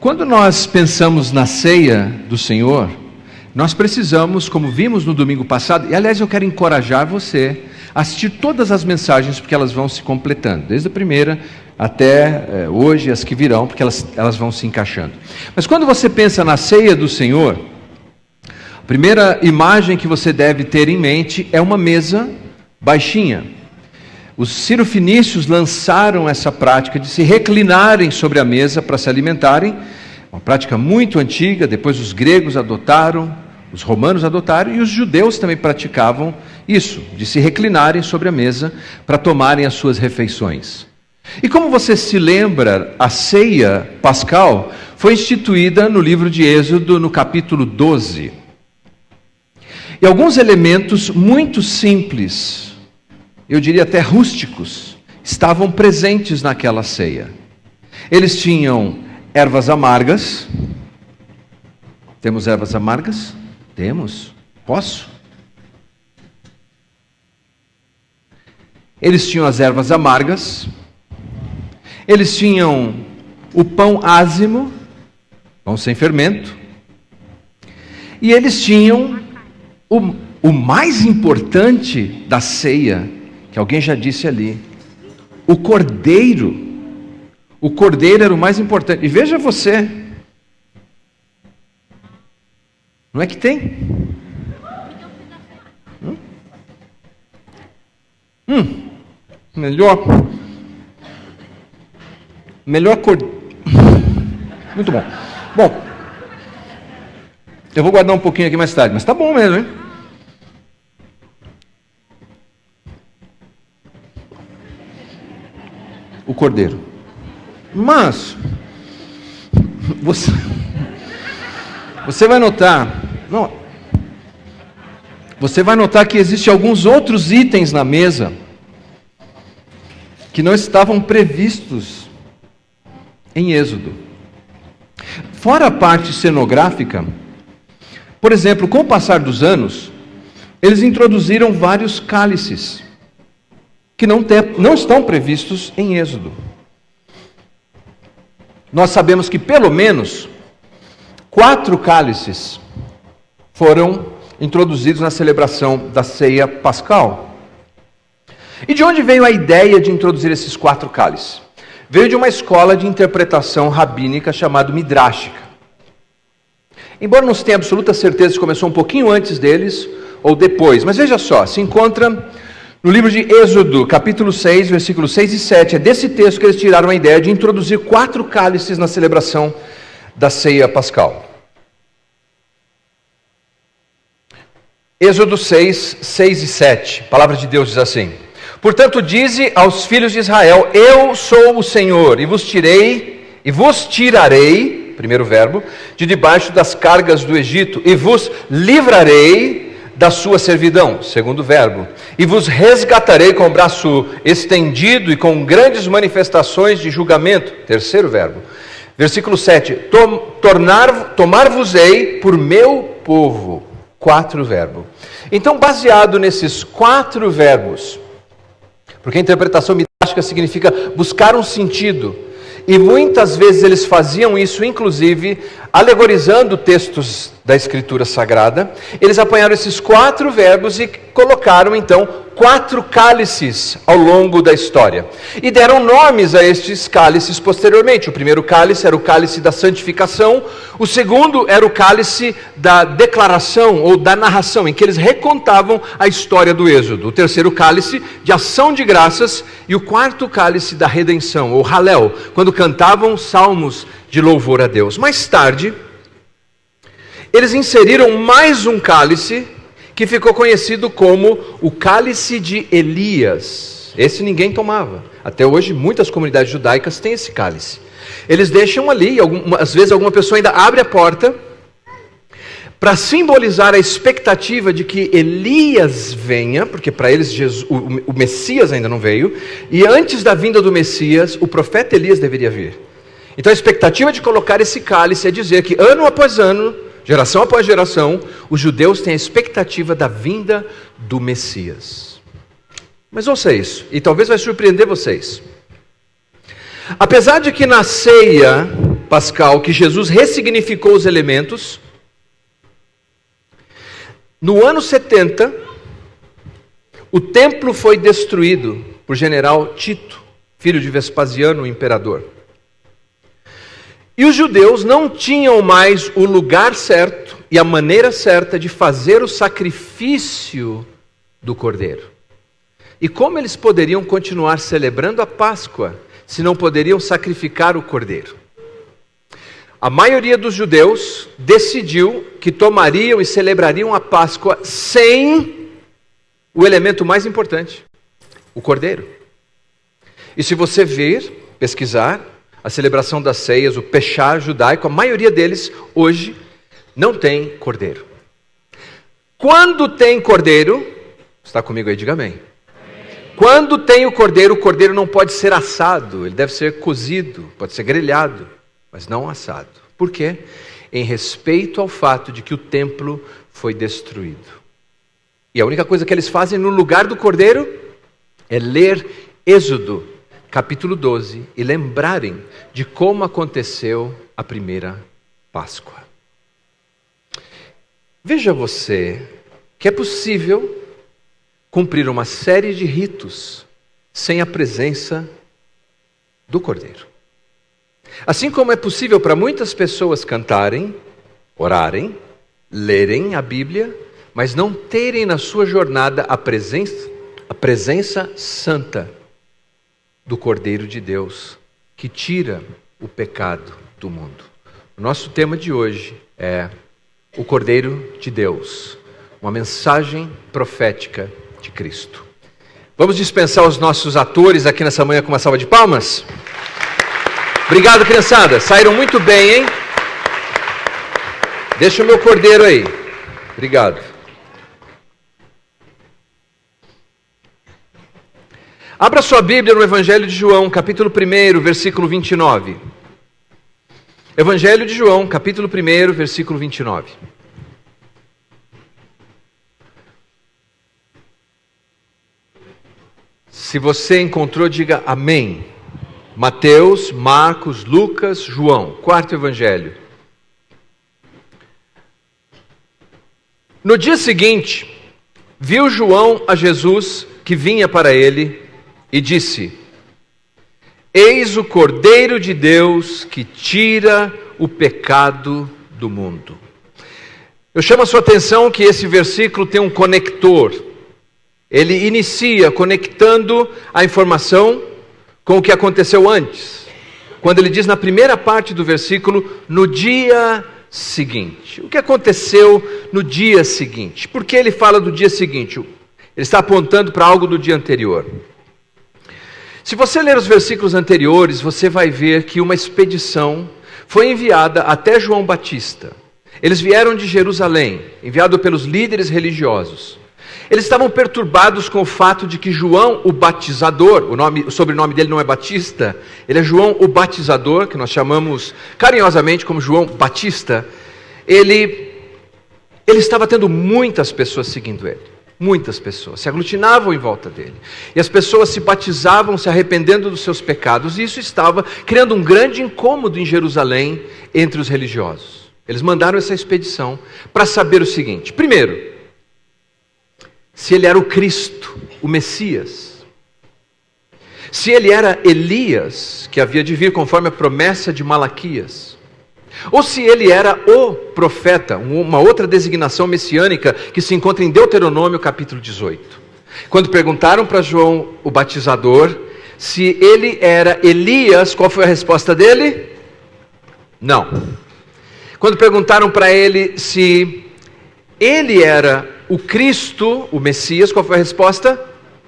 Quando nós pensamos na ceia do Senhor, nós precisamos, como vimos no domingo passado, e aliás eu quero encorajar você a assistir todas as mensagens, porque elas vão se completando, desde a primeira até hoje, as que virão, porque elas vão se encaixando. Mas quando você pensa na ceia do Senhor, a primeira imagem que você deve ter em mente é uma mesa baixinha. Os cirofenícios lançaram essa prática de se reclinarem sobre a mesa para se alimentarem, uma prática muito antiga, depois os gregos adotaram, os romanos adotaram e os judeus também praticavam isso, de se reclinarem sobre a mesa para tomarem as suas refeições. E como você se lembra, a ceia pascal foi instituída no livro de Êxodo, no capítulo 12. E alguns elementos muito simples, eu diria até rústicos, estavam presentes naquela ceia. Eles tinham ervas amargas. Temos ervas amargas? Temos. Posso? Eles tinham as ervas amargas. Eles tinham o pão ázimo, pão sem fermento. E eles tinham o mais importante da ceia, que alguém já disse ali, o cordeiro. O cordeiro era o mais importante. E veja você, não é que tem? Melhor cordeiro. Muito bom. Bom, eu vou guardar um pouquinho aqui mais tarde, mas tá bom mesmo, hein? O cordeiro. Mas você vai notar, você vai notar que existem alguns outros itens na mesa que não estavam previstos em Êxodo. Fora a parte cenográfica, por exemplo, com o passar dos anos, eles introduziram vários cálices que não estão previstos em Êxodo. Nós sabemos que pelo menos 4 cálices foram introduzidos na celebração da ceia pascal. E de onde veio a ideia de introduzir esses 4 cálices? Veio de uma escola de interpretação rabínica chamada Midráshica. Embora não se tenha absoluta certeza se começou um pouquinho antes deles ou depois, mas veja só, se encontra no livro de Êxodo, capítulo 6, versículos 6 e 7, é desse texto que eles tiraram a ideia de introduzir 4 cálices na celebração da ceia pascal. Êxodo 6, 6 e 7, a palavra de Deus diz assim: portanto, dize aos filhos de Israel, eu sou o Senhor, e vos tirarei, primeiro verbo, de debaixo das cargas do Egito, e vos livrarei da sua servidão, segundo verbo, e vos resgatarei com o braço estendido e com grandes manifestações de julgamento, terceiro verbo. Versículo 7, tomar-vos-ei por meu povo, 4 verbo. Então, baseado nesses 4 verbos, porque a interpretação midrástica significa buscar um sentido, e muitas vezes eles faziam isso, inclusive, alegorizando textos da Escritura Sagrada. Eles apanharam esses 4 verbos e colocaram, então, 4 cálices ao longo da história. E deram nomes a estes cálices posteriormente. O primeiro cálice era o cálice da santificação. O segundo era o cálice da declaração ou da narração, em que eles recontavam a história do Êxodo. O terceiro cálice de ação de graças. E o quarto cálice da redenção, ou Halel, quando cantavam salmos de louvor a Deus. Mais tarde, eles inseriram mais um cálice que ficou conhecido como o cálice de Elias. Esse ninguém tomava. Até hoje, muitas comunidades judaicas têm esse cálice. Eles deixam ali, às vezes alguma pessoa ainda abre a porta, para simbolizar a expectativa de que Elias venha, porque para eles o Messias ainda não veio, e antes da vinda do Messias, o profeta Elias deveria vir. Então a expectativa de colocar esse cálice é dizer que ano após ano, geração após geração, os judeus têm a expectativa da vinda do Messias. Mas ouça isso, e talvez vai surpreender vocês. Apesar de que na ceia pascal que Jesus ressignificou os elementos. No ano 70, o templo foi destruído por general Tito, filho de Vespasiano, o imperador. E os judeus não tinham mais o lugar certo e a maneira certa de fazer o sacrifício do cordeiro. E como eles poderiam continuar celebrando a Páscoa se não poderiam sacrificar o cordeiro? A maioria dos judeus decidiu que tomariam e celebrariam a Páscoa sem o elemento mais importante, o cordeiro. E se você ver, pesquisar, a celebração das ceias, o pechá judaico, a maioria deles hoje não tem cordeiro. Quando tem cordeiro, está comigo aí, diga amém. Quando tem o cordeiro não pode ser assado, ele deve ser cozido, pode ser grelhado, mas não assado. Por quê? Em respeito ao fato de que o templo foi destruído. E a única coisa que eles fazem no lugar do cordeiro é ler Êxodo, capítulo 12, e lembrarem de como aconteceu a primeira Páscoa. Veja você que é possível cumprir uma série de ritos sem a presença do Cordeiro. Assim como é possível para muitas pessoas cantarem, orarem, lerem a Bíblia, mas não terem na sua jornada a presença santa do Cordeiro de Deus, que tira o pecado do mundo. O nosso tema de hoje é o Cordeiro de Deus, uma mensagem profética de Cristo. Vamos dispensar os nossos atores aqui nessa manhã com uma salva de palmas? Obrigado, criançada. Saíram muito bem, hein? Deixa o meu cordeiro aí. Obrigado. Abra sua Bíblia no Evangelho de João, capítulo 1, versículo 29. Evangelho de João, capítulo 1, versículo 29. Se você encontrou, diga amém. Mateus, Marcos, Lucas, João, quarto evangelho. No dia seguinte, viu João a Jesus que vinha para ele e disse: Eis o Cordeiro de Deus que tira o pecado do mundo. Eu chamo a sua atenção que esse versículo tem um conector. Ele inicia conectando a informação com o que aconteceu antes. Quando ele diz na primeira parte do versículo, no dia seguinte. O que aconteceu no dia seguinte? Por que ele fala do dia seguinte? Ele está apontando para algo do dia anterior. Se você ler os versículos anteriores, você vai ver que uma expedição foi enviada até João Batista. Eles vieram de Jerusalém, enviado pelos líderes religiosos. Eles estavam perturbados com o fato de que João o Batizador, o sobrenome dele não é Batista, ele é João o Batizador, que nós chamamos carinhosamente como João Batista. Ele estava tendo muitas pessoas seguindo ele. Muitas pessoas se aglutinavam em volta dele. E as pessoas se batizavam, se arrependendo dos seus pecados. E isso estava criando um grande incômodo em Jerusalém entre os religiosos. Eles mandaram essa expedição para saber o seguinte. Primeiro, se ele era o Cristo, o Messias. Se ele era Elias, que havia de vir conforme a promessa de Malaquias. Ou se ele era o profeta, uma outra designação messiânica que se encontra em Deuteronômio capítulo 18. Quando perguntaram para João o Batizador se ele era Elias, qual foi a resposta dele? Não. Quando perguntaram para ele se ele era o Cristo, o Messias, qual foi a resposta?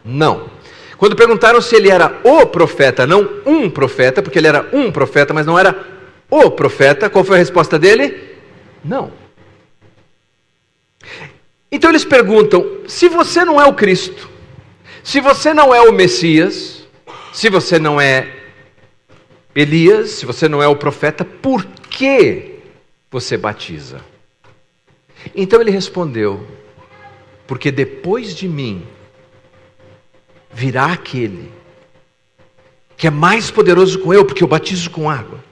Não. Quando perguntaram se ele era o profeta, não um profeta, porque ele era um profeta, mas não era o profeta, qual foi a resposta dele? Não. Então eles perguntam, se você não é o Cristo, se você não é o Messias, se você não é Elias, se você não é o profeta, por que você batiza? Então ele respondeu, porque depois de mim virá aquele que é mais poderoso que eu, porque eu batizo com água.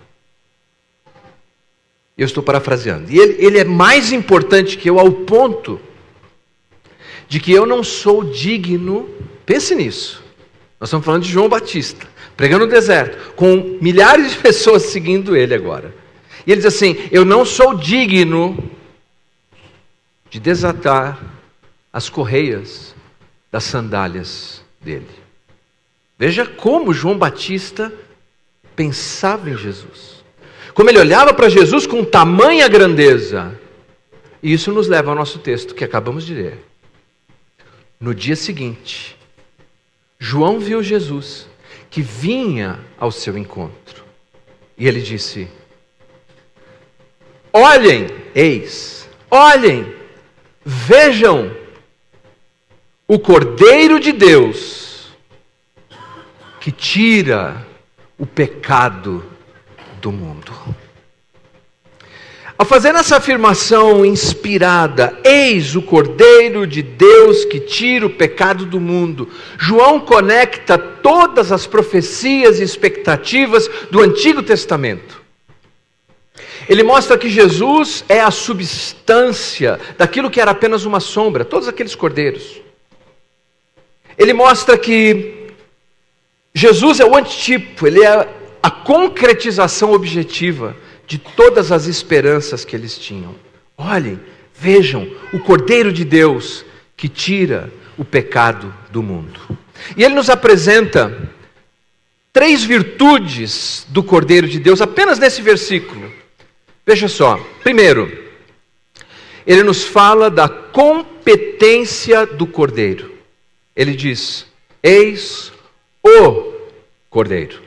Eu estou parafraseando. E ele é mais importante que eu ao ponto de que eu não sou digno, pense nisso. Nós estamos falando de João Batista, pregando no deserto, com milhares de pessoas seguindo ele agora. E ele diz assim: eu não sou digno de desatar as correias das sandálias dele. Veja como João Batista pensava em Jesus. Como ele olhava para Jesus com tamanha grandeza. E isso nos leva ao nosso texto que acabamos de ler. No dia seguinte, João viu Jesus que vinha ao seu encontro. E ele disse: olhem, olhem, vejam o Cordeiro de Deus que tira o pecado do mundo. Ao fazer essa afirmação inspirada, eis o Cordeiro de Deus que tira o pecado do mundo, João conecta todas as profecias e expectativas do Antigo Testamento. Ele mostra que Jesus é a substância daquilo que era apenas uma sombra, todos aqueles cordeiros. Ele mostra que Jesus é o antitípo, ele é a concretização objetiva de todas as esperanças que eles tinham. Olhem, vejam, o Cordeiro de Deus que tira o pecado do mundo. E ele nos apresenta 3 virtudes do Cordeiro de Deus, apenas nesse versículo. Veja só, primeiro, ele nos fala da competência do Cordeiro. Ele diz: eis o Cordeiro.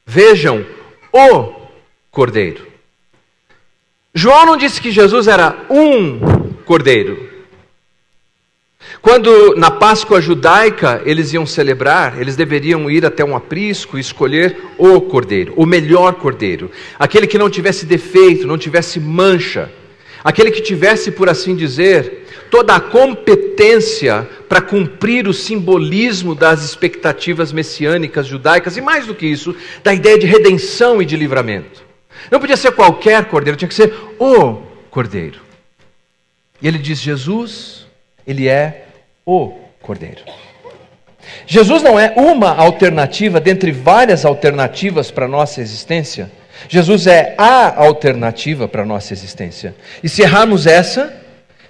Vejam o Cordeiro. João não disse que Jesus era um Cordeiro. Quando na Páscoa judaica eles iam celebrar, eles deveriam ir até um aprisco e escolher o Cordeiro, o melhor Cordeiro, aquele que não tivesse defeito, não tivesse mancha, aquele que tivesse, por assim dizer, toda a competência para cumprir o simbolismo das expectativas messiânicas judaicas, e mais do que isso, da ideia de redenção e de livramento. Não podia ser qualquer cordeiro, tinha que ser o Cordeiro. E ele diz: Jesus, ele é o Cordeiro. Jesus não é uma alternativa dentre várias alternativas para a nossa existência. Jesus é a alternativa para a nossa existência. E se errarmos essa,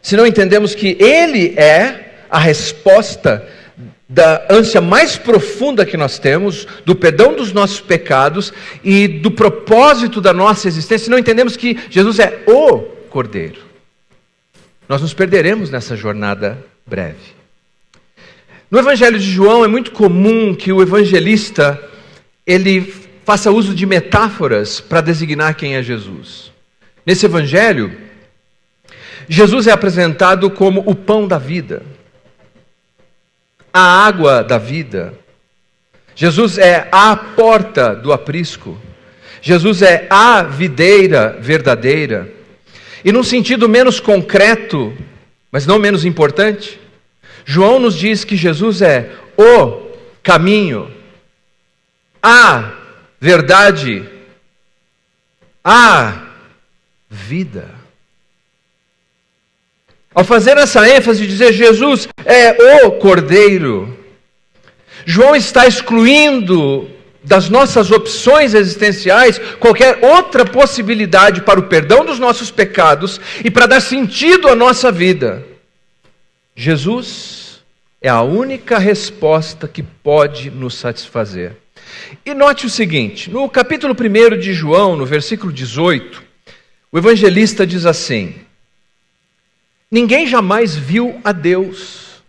se não entendemos que ele é a resposta da ânsia mais profunda que nós temos, do perdão dos nossos pecados e do propósito da nossa existência, se não entendemos que Jesus é o Cordeiro, nós nos perderemos nessa jornada breve. No Evangelho de João é muito comum que o evangelista ele faça uso de metáforas para designar quem é Jesus. Nesse Evangelho, Jesus é apresentado como o pão da vida, a água da vida. Jesus é a porta do aprisco. Jesus é a videira verdadeira. E num sentido menos concreto, mas não menos importante, João nos diz que Jesus é o caminho, a verdade, a vida. Ao fazer essa ênfase de dizer Jesus é o Cordeiro, João está excluindo das nossas opções existenciais qualquer outra possibilidade para o perdão dos nossos pecados e para dar sentido à nossa vida. Jesus é a única resposta que pode nos satisfazer. E note o seguinte, no capítulo 1 de João, no versículo 18, o evangelista diz assim: ninguém jamais viu a Deus.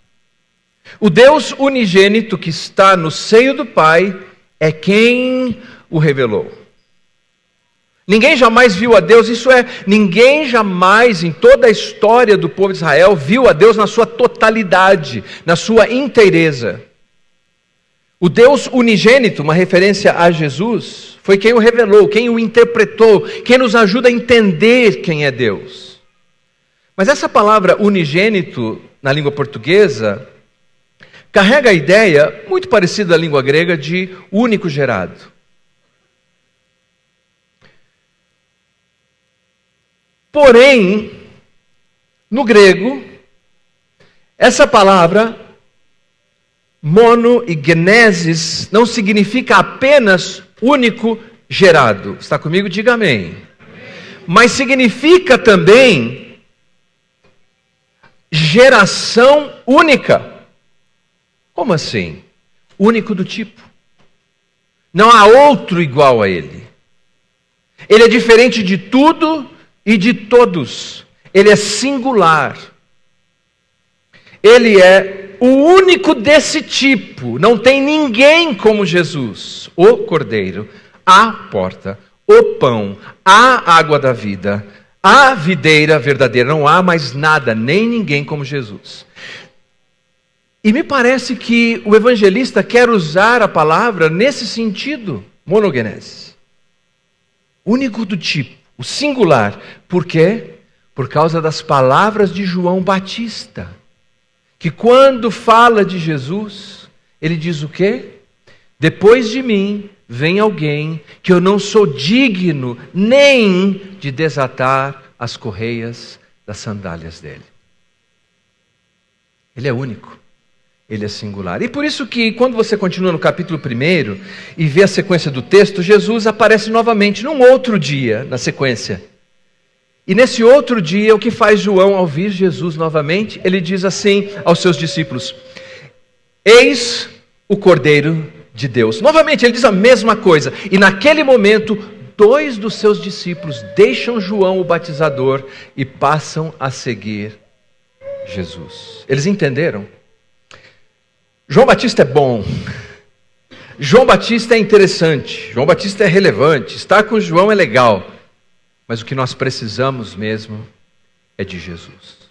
O Deus unigênito que está no seio do Pai é quem o revelou. Ninguém jamais viu a Deus, isso é, ninguém jamais em toda a história do povo de Israel viu a Deus na sua totalidade, na sua inteireza. O Deus unigênito, uma referência a Jesus, foi quem o revelou, quem o interpretou, quem nos ajuda a entender quem é Deus. Mas essa palavra unigênito, na língua portuguesa, carrega a ideia, muito parecida à língua grega, de único gerado. Porém, no grego, essa palavra mono e genesis não significa apenas único gerado. Está comigo? Diga amém. Mas significa também geração única. Como assim? Único do tipo. Não há outro igual a ele. Ele é diferente de tudo e de todos. Ele é singular. Ele é o único desse tipo. Não tem ninguém como Jesus, o Cordeiro, a porta, o pão, a água da vida, a videira verdadeira. Não há mais nada, nem ninguém como Jesus. E me parece que o evangelista quer usar a palavra nesse sentido, monogenes. Único do tipo, o singular. Por quê? Por causa das palavras de João Batista, que quando fala de Jesus, ele diz o quê? Depois de mim vem alguém que eu não sou digno nem de desatar as correias das sandálias dele. Ele é único, ele é singular. E por isso que quando você continua no capítulo 1 e vê a sequência do texto, Jesus aparece novamente num outro dia na sequência. E nesse outro dia, o que faz João ao vir Jesus novamente? Ele diz assim aos seus discípulos: eis o Cordeiro de Deus. Novamente ele diz a mesma coisa. E naquele momento, 2 dos seus discípulos deixam João o batizador e passam a seguir Jesus. Eles entenderam? João Batista é bom. João Batista é interessante. João Batista é relevante. Estar com João é legal. Mas o que nós precisamos mesmo é de Jesus.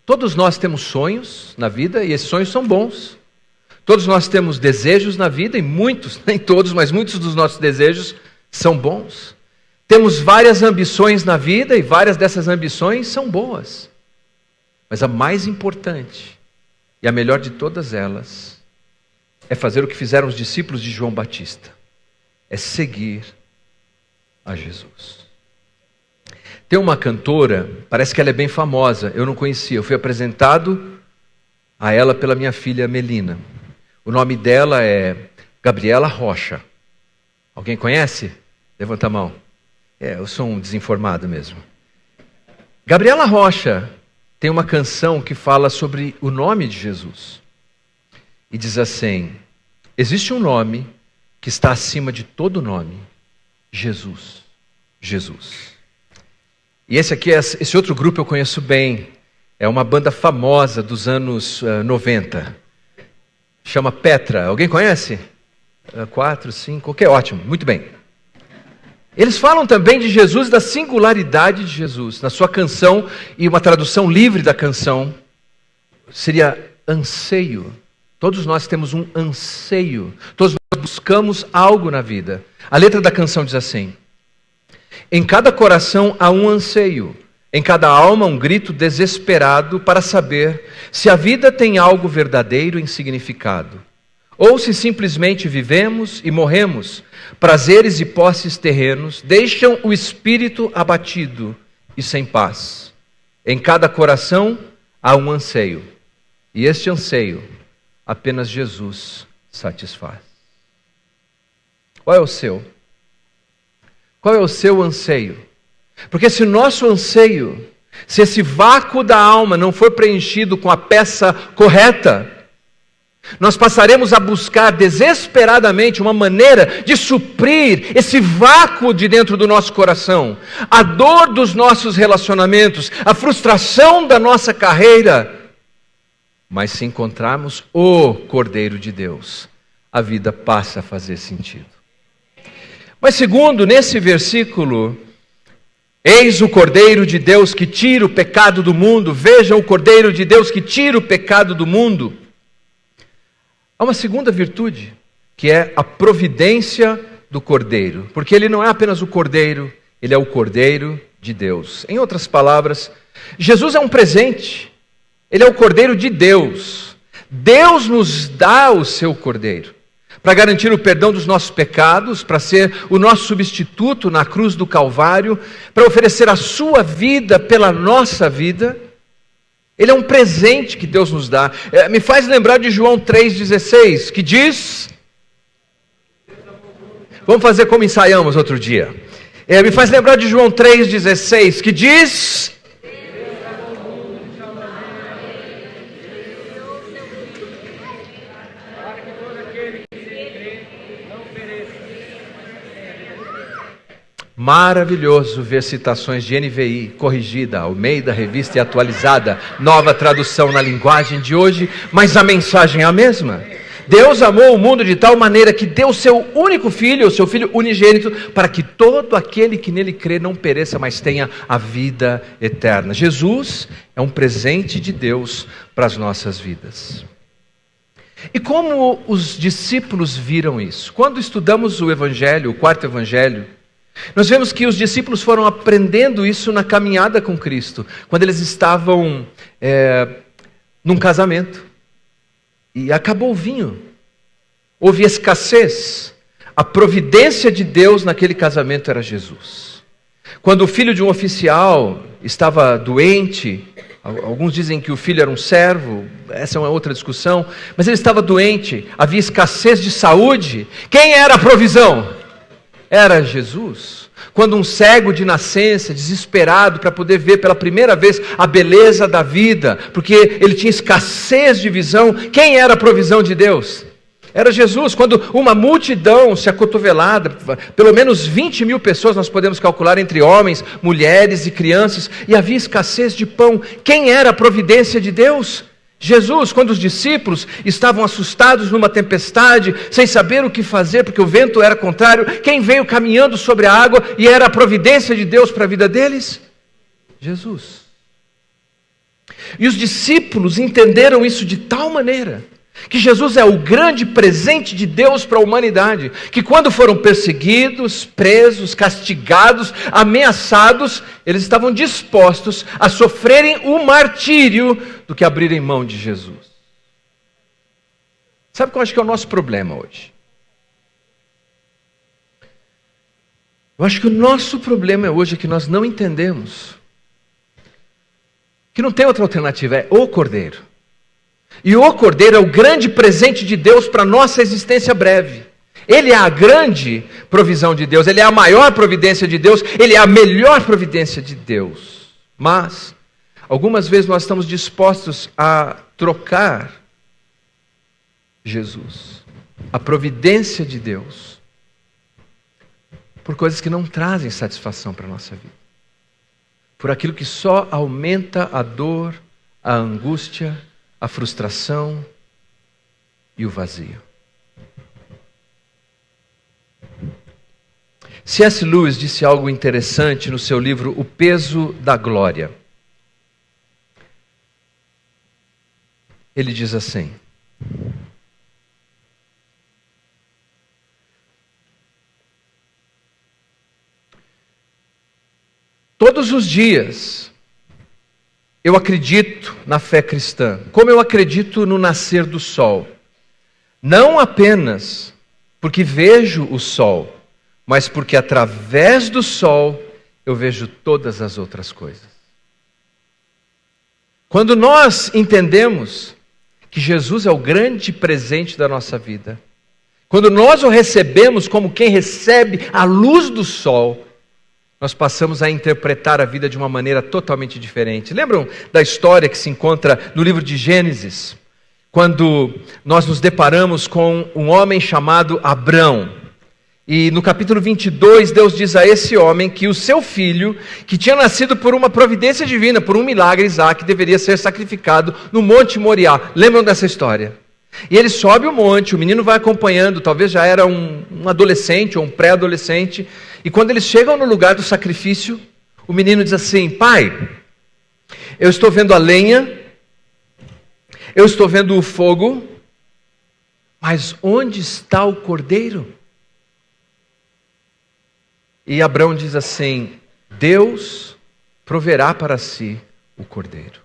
Todos nós temos sonhos na vida e esses sonhos são bons. Todos nós temos desejos na vida e muitos, nem todos, mas muitos dos nossos desejos são bons. Temos várias ambições na vida e várias dessas ambições são boas. Mas a mais importante e a melhor de todas elas é fazer o que fizeram os discípulos de João Batista. É seguir a Jesus. Tem uma cantora, parece que ela é bem famosa, eu não conhecia, eu fui apresentado a ela pela minha filha Melina. O nome dela é Gabriela Rocha. Alguém conhece? Levanta a mão. Eu sou um desinformado mesmo. Gabriela Rocha tem uma canção que fala sobre o nome de Jesus. E diz assim: existe um nome que está acima de todo nome. Jesus. Jesus. E esse outro grupo eu conheço bem. É uma banda famosa dos anos 90. Chama Petra. Alguém conhece? 4, 5, ok, ótimo, muito bem. Eles falam também de Jesus, da singularidade de Jesus. Na sua canção, e uma tradução livre da canção, seria anseio. Todos nós temos um anseio. Todos nós buscamos algo na vida. A letra da canção diz assim: em cada coração há um anseio, em cada alma um grito desesperado para saber se a vida tem algo verdadeiro em significado, ou se simplesmente vivemos e morremos. Prazeres e posses terrenos deixam o espírito abatido e sem paz. Em cada coração há um anseio, e este anseio apenas Jesus satisfaz. Qual é o seu? Qual é o seu anseio? Porque se o nosso anseio, se esse vácuo da alma não for preenchido com a peça correta, nós passaremos a buscar desesperadamente uma maneira de suprir esse vácuo de dentro do nosso coração, a dor dos nossos relacionamentos, a frustração da nossa carreira. Mas se encontrarmos o Cordeiro de Deus, a vida passa a fazer sentido. Mas segundo, nesse versículo, eis o Cordeiro de Deus que tira o pecado do mundo. Vejam o Cordeiro de Deus que tira o pecado do mundo. Há uma segunda virtude, que é a providência do Cordeiro. Porque ele não é apenas o Cordeiro, ele é o Cordeiro de Deus. Em outras palavras, Jesus é um presente. Ele é o Cordeiro de Deus. Deus nos dá o seu Cordeiro. para garantir o perdão dos nossos pecados, para ser o nosso substituto na cruz do Calvário, para oferecer a sua vida pela nossa vida. Ele é um presente que Deus nos dá. Me faz lembrar de João 3,16, que diz... Vamos fazer como ensaiamos outro dia. Me faz lembrar de João 3,16, que diz... Maravilhoso ver citações de NVI, corrigida, Almeida, revista e atualizada, nova tradução na linguagem de hoje, mas a mensagem é a mesma. Deus amou o mundo de tal maneira que deu o seu único filho, o seu filho unigênito, para que todo aquele que nele crê não pereça, mas tenha a vida eterna. Jesus é um presente de Deus para as nossas vidas. E como os discípulos viram isso? Quando estudamos o Evangelho, o quarto Evangelho, nós vemos que os discípulos foram aprendendo isso na caminhada com Cristo, quando eles estavam num casamento, e acabou o vinho, houve escassez, a providência de Deus naquele casamento era Jesus. Quando o filho de um oficial estava doente, alguns dizem que o filho era um servo, essa é uma outra discussão, mas ele estava doente, havia escassez de saúde, quem era a provisão? Era Jesus. Quando um cego de nascença, desesperado para poder ver pela primeira vez a beleza da vida, porque ele tinha escassez de visão, quem era a provisão de Deus? Era Jesus. Quando uma multidão se acotovelada, pelo menos 20 mil pessoas nós podemos calcular entre homens, mulheres e crianças, e havia escassez de pão, quem era a providência de Deus? Jesus. Quando os discípulos estavam assustados numa tempestade, sem saber o que fazer, porque o vento era contrário, quem veio caminhando sobre a água e era a providência de Deus para a vida deles? Jesus. E os discípulos entenderam isso de tal maneira, que Jesus é o grande presente de Deus para a humanidade, que quando foram perseguidos, presos, castigados, ameaçados, eles estavam dispostos a sofrerem o martírio do que abrirem mão de Jesus. Sabe qual eu acho que é o nosso problema hoje? Eu acho que o nosso problema hoje é que nós não entendemos que não tem outra alternativa, é o Cordeiro. E o Cordeiro é o grande presente de Deus para a nossa existência breve. Ele é a grande provisão de Deus, ele é a maior providência de Deus, ele é a melhor providência de Deus. Mas, algumas vezes nós estamos dispostos a trocar Jesus, a providência de Deus, por coisas que não trazem satisfação para a nossa vida. Por aquilo que só aumenta a dor, a angústia, a frustração e o vazio. C.S. Lewis disse algo interessante no seu livro O Peso da Glória. Ele diz assim: todos os dias eu acredito na fé cristã, como eu acredito no nascer do sol. Não apenas porque vejo o sol, mas porque através do sol eu vejo todas as outras coisas. Quando nós entendemos que Jesus é o grande presente da nossa vida, quando nós o recebemos como quem recebe a luz do sol, nós passamos a interpretar a vida de uma maneira totalmente diferente. Lembram da história que se encontra no livro de Gênesis? Quando nós nos deparamos com um homem chamado Abrão. E no capítulo 22, Deus diz a esse homem que o seu filho, que tinha nascido por uma providência divina, por um milagre, Isaac, deveria ser sacrificado no Monte Moriá. Lembram dessa história? E ele sobe o monte, o menino vai acompanhando, talvez já era um adolescente ou um pré-adolescente, e quando eles chegam no lugar do sacrifício, o menino diz assim: pai, eu estou vendo a lenha, eu estou vendo o fogo, mas onde está o cordeiro? E Abrão diz assim: Deus proverá para si o cordeiro.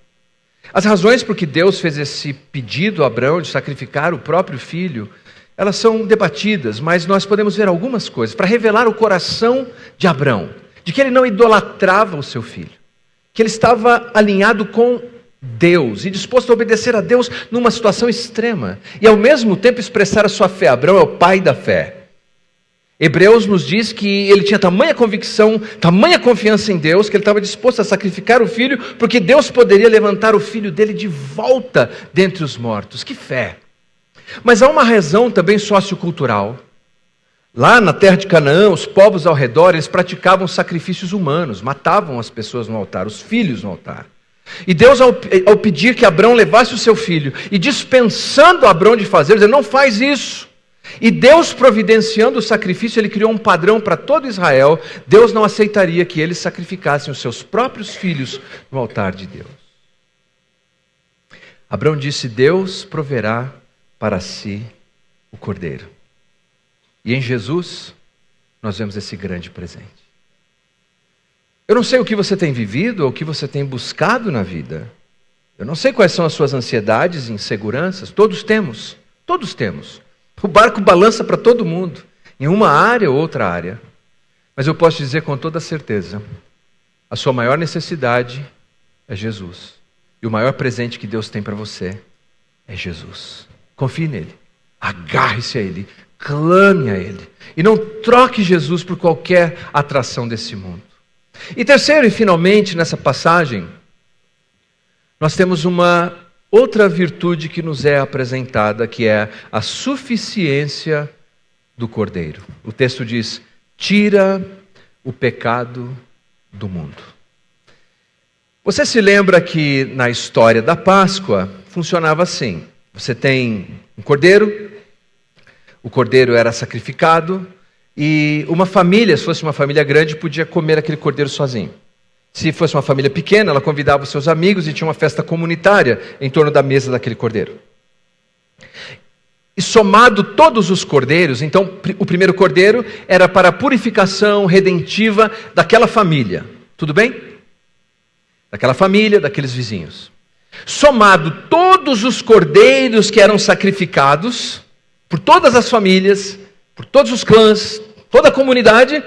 As razões por que Deus fez esse pedido a Abrão de sacrificar o próprio filho elas são debatidas, mas nós podemos ver algumas coisas para revelar o coração de Abrão, de que ele não idolatrava o seu filho, que ele estava alinhado com Deus e disposto a obedecer a Deus numa situação extrema e ao mesmo tempo expressar a sua fé. Abrão é o pai da fé. Hebreus nos diz que ele tinha tamanha convicção, tamanha confiança em Deus, que ele estava disposto a sacrificar o filho, porque Deus poderia levantar o filho dele de volta dentre os mortos. Que fé! Mas há uma razão também sociocultural. Lá na terra de Canaã, os povos ao redor, eles praticavam sacrifícios humanos, matavam as pessoas no altar, os filhos no altar. E Deus, ao pedir que Abrão levasse o seu filho, e dispensando Abrão de fazer, ele dizia, não faz isso. E Deus providenciando o sacrifício, ele criou um padrão para todo Israel. Deus não aceitaria que eles sacrificassem os seus próprios filhos no altar de Deus. Abrão disse, Deus proverá para si o cordeiro. E em Jesus, nós vemos esse grande presente. Eu não sei o que você tem vivido ou o que você tem buscado na vida. Eu não sei quais são as suas ansiedades e inseguranças. Todos temos. Todos temos. O barco balança para todo mundo, em uma área ou outra área. Mas eu posso dizer com toda certeza, a sua maior necessidade é Jesus. E o maior presente que Deus tem para você é Jesus. Confie nele, agarre-se a ele, clame a ele. E não troque Jesus por qualquer atração desse mundo. E terceiro e finalmente nessa passagem, nós temos uma outra virtude que nos é apresentada, que é a suficiência do Cordeiro. O texto diz, tira o pecado do mundo. Você se lembra que na história da Páscoa funcionava assim. Você tem um cordeiro, o cordeiro era sacrificado, e uma família, se fosse uma família grande, podia comer aquele cordeiro sozinho. Se fosse uma família pequena, ela convidava os seus amigos e tinha uma festa comunitária em torno da mesa daquele cordeiro. E somado todos os cordeiros, então o primeiro cordeiro era para a purificação redentiva daquela família. Tudo bem? Daquela família, daqueles vizinhos. Somado todos os cordeiros que eram sacrificados por todas as famílias, por todos os clãs, toda a comunidade,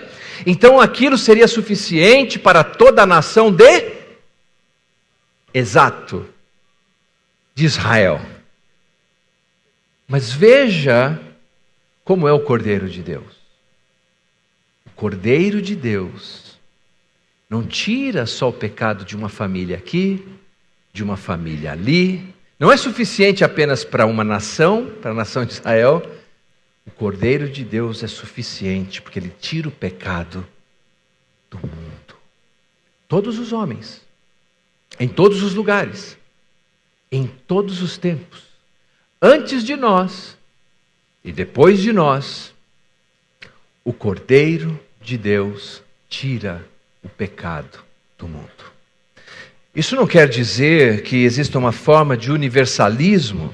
então aquilo seria suficiente para toda a nação de Israel. Mas veja como é o Cordeiro de Deus. O Cordeiro de Deus não tira só o pecado de uma família aqui, de uma família ali. Não é suficiente apenas para uma nação, para a nação de Israel. O Cordeiro de Deus é suficiente, porque ele tira o pecado do mundo. Todos os homens, em todos os lugares, em todos os tempos, antes de nós e depois de nós, o Cordeiro de Deus tira o pecado do mundo. Isso não quer dizer que exista uma forma de universalismo.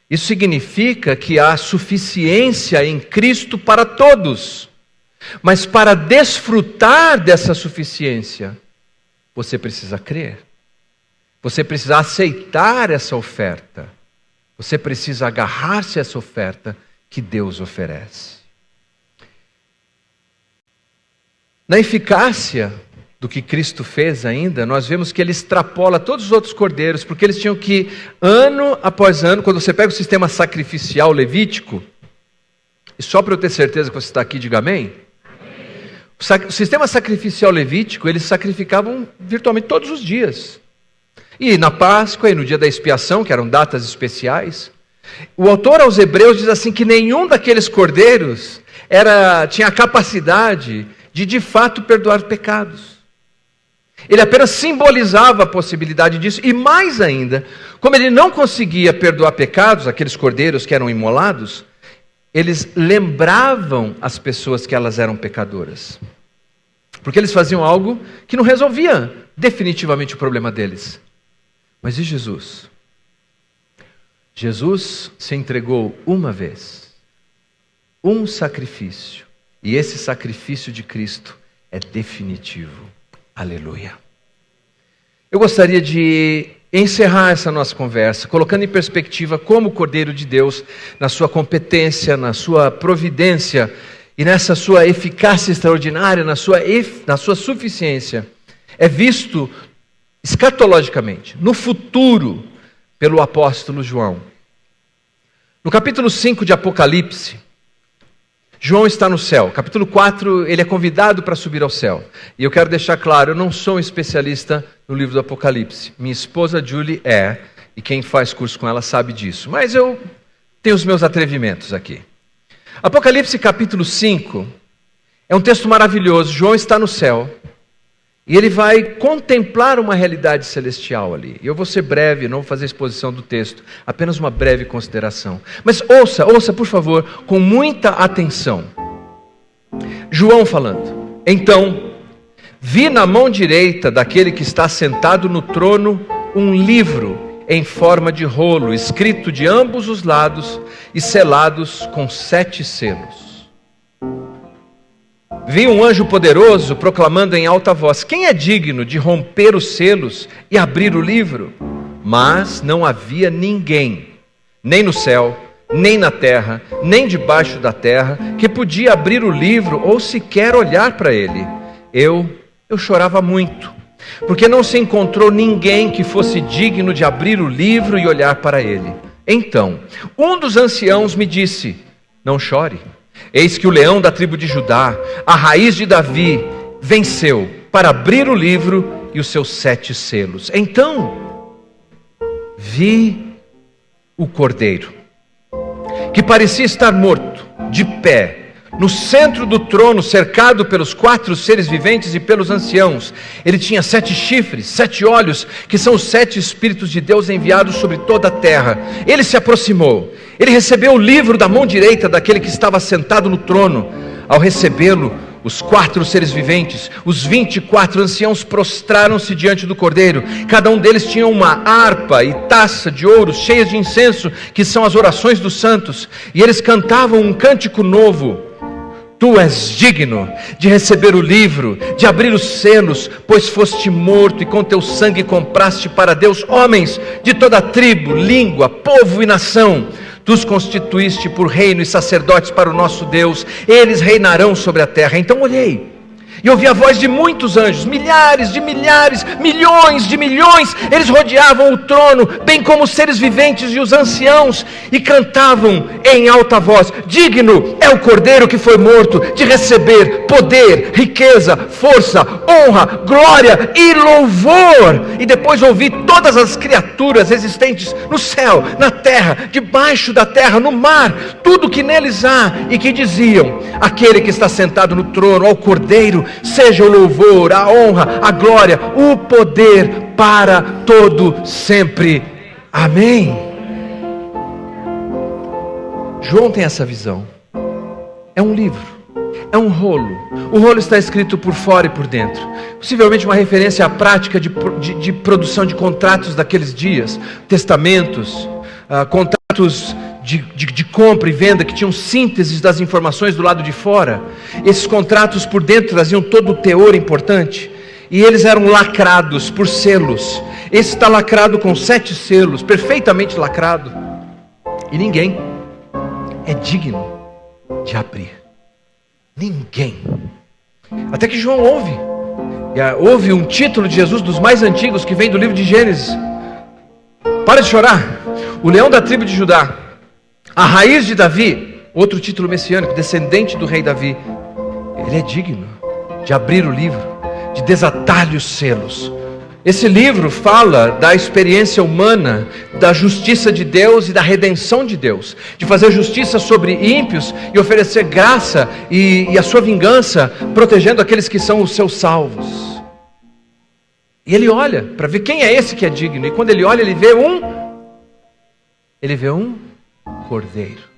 Isso significa que há suficiência em Cristo para todos. Mas para desfrutar dessa suficiência, você precisa crer. Você precisa aceitar essa oferta. Você precisa agarrar-se a essa oferta que Deus oferece. Na eficácia do que Cristo fez ainda, nós vemos que ele extrapola todos os outros cordeiros, porque eles tinham que, ano após ano, quando você pega o sistema sacrificial levítico, e só para eu ter certeza que você está aqui, diga amém. O sistema sacrificial levítico, eles sacrificavam virtualmente todos os dias. E na Páscoa e no dia da expiação, que eram datas especiais, o autor aos Hebreus diz assim que nenhum daqueles cordeiros tinha a capacidade de fato perdoar pecados. Ele apenas simbolizava a possibilidade disso, e mais ainda, como ele não conseguia perdoar pecados, aqueles cordeiros que eram imolados, eles lembravam as pessoas que elas eram pecadoras. Porque eles faziam algo que não resolvia definitivamente o problema deles. Mas e Jesus? Jesus se entregou uma vez, um sacrifício, e esse sacrifício de Cristo é definitivo. Aleluia. Eu gostaria de encerrar essa nossa conversa, colocando em perspectiva como o Cordeiro de Deus, na sua competência, na sua providência e nessa sua eficácia extraordinária, na sua suficiência, é visto escatologicamente, no futuro, pelo apóstolo João. No capítulo 5 de Apocalipse, João está no céu. Capítulo 4, ele é convidado para subir ao céu. E eu quero deixar claro, eu não sou um especialista no livro do Apocalipse. Minha esposa Julie é, e quem faz curso com ela sabe disso. Mas eu tenho os meus atrevimentos aqui. Apocalipse capítulo 5 é um texto maravilhoso. João está no céu e ele vai contemplar uma realidade celestial ali. Eu vou ser breve, não vou fazer exposição do texto, apenas uma breve consideração. Mas ouça por favor, com muita atenção. João falando: então, vi na mão direita daquele que está sentado no trono um livro em forma de rolo, escrito de ambos os lados e selados com 7 selos. Vi um anjo poderoso proclamando em alta voz: quem é digno de romper os selos e abrir o livro? Mas não havia ninguém, nem no céu, nem na terra, nem debaixo da terra, que podia abrir o livro ou sequer olhar para ele. Eu chorava muito, porque não se encontrou ninguém que fosse digno de abrir o livro e olhar para ele. Então, um dos anciãos me disse: não chore. Eis que o leão da tribo de Judá, a raiz de Davi, venceu para abrir o livro e os seus 7 selos. Então, vi o cordeiro, que parecia estar morto, de pé, no centro do trono, cercado pelos 4 seres viventes e pelos anciãos. Ele tinha 7 chifres, 7 olhos, que são os 7 Espíritos de Deus enviados sobre toda a terra. Ele se aproximou, ele recebeu o livro da mão direita daquele que estava sentado no trono. Ao recebê-lo, os 4 seres viventes, os 24 anciãos prostraram-se diante do Cordeiro. Cada um deles tinha uma harpa e taça de ouro cheias de incenso, que são as orações dos santos. E eles cantavam um cântico novo: tu és digno de receber o livro, de abrir os selos, pois foste morto e com teu sangue compraste para Deus homens de toda tribo, língua, povo e nação. Tu os constituíste por reino e sacerdotes para o nosso Deus. Eles reinarão sobre a terra. Então olhei e ouvi a voz de muitos anjos, milhares de milhares, milhões de milhões. Eles rodeavam o trono, bem como os seres viventes e os anciãos, e cantavam em alta voz: digno é o Cordeiro que foi morto de receber poder, riqueza, força, honra, glória e louvor. E depois ouvi todas as criaturas existentes no céu, na terra, debaixo da terra, no mar, tudo que neles há, e que diziam: aquele que está sentado no trono, ao Cordeiro, seja o louvor, a honra, a glória, o poder para todo sempre. Amém. João tem essa visão. É um livro, é um rolo. O rolo está escrito por fora e por dentro. Possivelmente uma referência à prática de produção de contratos daqueles dias, testamentos, contratos de compra e venda que tinham sínteses das informações do lado de fora. Esses contratos por dentro traziam todo o teor importante, e eles eram lacrados por selos. Esse está lacrado com 7 selos, perfeitamente lacrado, e ninguém é digno de abrir. Ninguém. Até que João ouve um título de Jesus dos mais antigos, que vem do livro de Gênesis: para de chorar, o leão da tribo de Judá, a raiz de Davi, outro título messiânico, descendente do rei Davi, ele é digno de abrir o livro, de desatar-lhe os selos. Esse livro fala da experiência humana, da justiça de Deus e da redenção de Deus, de fazer justiça sobre ímpios e oferecer graça e a sua vingança, protegendo aqueles que são os seus salvos. E ele olha para ver quem é esse que é digno, e quando ele olha, ele vê um cordeiro.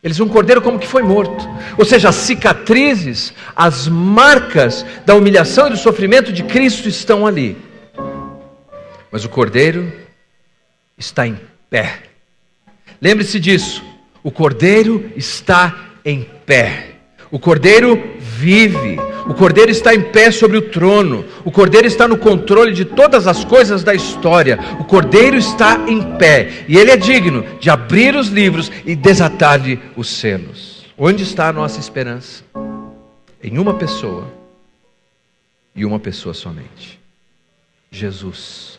Eles um cordeiro como que foi morto. Ou seja, as cicatrizes, as marcas da humilhação e do sofrimento de Cristo estão ali. Mas o cordeiro está em pé. Lembre-se disso. O cordeiro está em pé. O cordeiro vive. O Cordeiro está em pé sobre o trono. O Cordeiro está no controle de todas as coisas da história. O Cordeiro está em pé. E Ele é digno de abrir os livros e desatar-lhe os selos. Onde está a nossa esperança? Em uma pessoa. E uma pessoa somente. Jesus.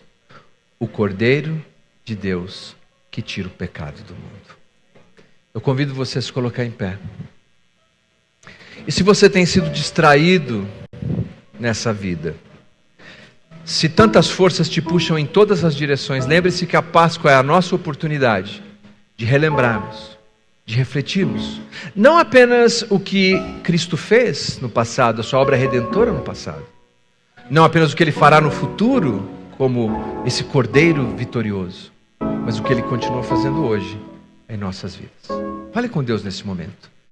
O Cordeiro de Deus que tira o pecado do mundo. Eu convido você a se colocar em pé. E se você tem sido distraído nessa vida, se tantas forças te puxam em todas as direções, lembre-se que a Páscoa é a nossa oportunidade de relembrarmos, de refletirmos, não apenas o que Cristo fez no passado, a sua obra redentora no passado, não apenas o que Ele fará no futuro, como esse Cordeiro vitorioso, mas o que Ele continua fazendo hoje em nossas vidas. Fale com Deus nesse momento.